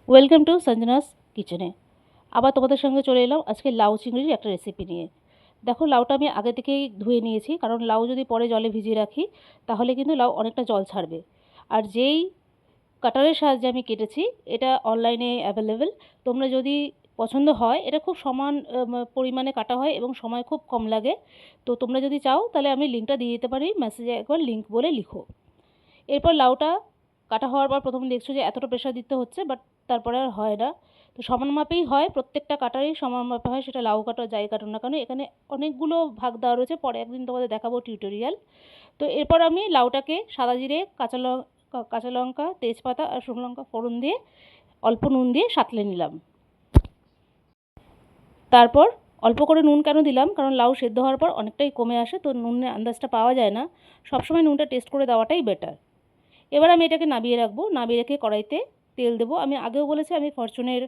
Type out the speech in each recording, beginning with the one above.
Welcome to সঞ্জনাস কিচেনে। আবার তোমাদের সঙ্গে চলে এলাম আজকে লাউ চিংড়ির একটা রেসিপি নিয়ে। দেখো, লাউটা আমি আগে থেকেই ধুয়ে নিয়েছি, কারণ লাউ যদি পরে জলে ভিজিয়ে রাখি তাহলে কিন্তু লাউ অনেকটা জল ছাড়বে। আর যেই কাটারের সাহায্যে আমি কেটেছি এটা অনলাইনে অ্যাভেলেবেল। তোমরা যদি পছন্দ হয়, এটা খুব সমান পরিমাণে কাটা হয় এবং সময় খুব কম লাগে। তো তোমরা যদি চাও তাহলে আমি লিঙ্কটা দিয়ে দিতে পারি, মেসেজে একবার লিঙ্ক বলে লিখো। এরপর লাউটা কাটা হওয়ার পর প্রথমে দেখছো যে এতটা প্রেশার দিতে হচ্ছে, বাট তারপরে আর হয় না। তো সমান মাপেই হয়, প্রত্যেকটা কাটারই সমান মাপে হয়, সেটা লাউ কাটা যাই কাটো না কেন। এখানে অনেকগুলো ভাগ দেওয়া রয়েছে, পরে একদিন তোমাদের দেখাবো টিউটোরিয়াল। তো এরপর আমি লাউটাকে সাদা জিরে, কাঁচা লঙ্কা, তেজপাতা আর শুকনো লঙ্কা ফোড়ন দিয়ে অল্প নুন দিয়ে সাঁতলে নিলাম। তারপর অল্প করে নুন কেন দিলাম, কারণ লাউ সেদ্ধ হওয়ার পর অনেকটাই কমে আসে, তো নুনের আন্দাজটা পাওয়া যায় না। সবসময় নুনটা টেস্ট করে দেওয়াটাই বেটার। এবার আমি এটাকে নামিয়ে রাখবো। নামিয়ে রেখে কড়াইতে তেল দেবো। আমি আগেও বলেছি আমি ফরচুনের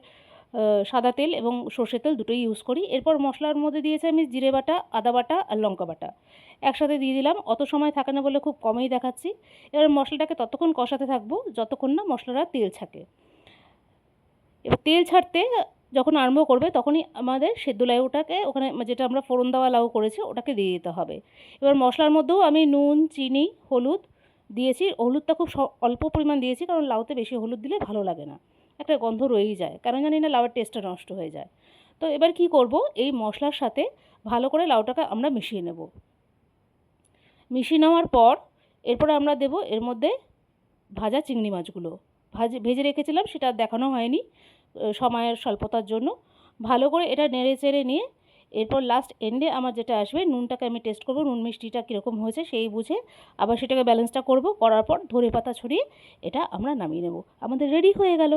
সাদা তেল এবং সর্ষের তেল দুটোই ইউজ করি। এরপর মশলার মধ্যে দিয়েছি আমি জিরে বাটা, আদা বাটা আর লঙ্কা বাটা একসাথে দিয়ে দিলাম। অত সময় থাকে না বলে খুব কমই দেখাচ্ছি। এবার মশলাটাকে ততক্ষণ কষাতে থাকবো যতক্ষণ না মশলাটা তেল ছাড়ে। এবার তেল ছাড়তে যখন আরম্ভ করবে তখনই আমাদের সেদ্ধ লাউটাকে ওখানে, যেটা আমরা ফোড়ন দেওয়া লাউ করেছি, ওটাকে দিয়ে দিতে হবে। এবার মশলার মধ্যেও আমি নুন, চিনি, হলুদ দিয়েছি। হলুদটা খুব অল্প পরিমাণ দিয়েছি, কারণ লাউতে বেশি হলুদ দিলে ভালো লাগে না, একটা গন্ধ রয়েই যায়, কারণ জানি না লাউয়ের টেস্টটা নষ্ট হয়ে যায়। তো এবার কি করব, এই মশলার সাথে ভালো করে লাউটাকে আমরা মিশিয়ে নেব। মিশিয়ে নেওয়ার পর এরপরে আমরা দেব এর মধ্যে ভাজা চিংড়ি মাছগুলো। ভেজে রেখেছিলাম, সেটা দেখানো হয়নি সময়ের স্বল্পতার জন্য। ভালো করে এটা নেড়ে চেড়ে নিয়ে এরপর লাস্ট এন্ডে আমার যেটা আসবে, নুনটাকে আমি টেস্ট করব, নুন মিষ্টিটা কীরকম হয়েছে সেই বুঝে আবার সেটাকে ব্যালেন্সটা করব। করার পর ধনে পাতা ছড়িয়ে এটা আমরা নামিয়ে নেব। আমাদের রেডি হয়ে গেল।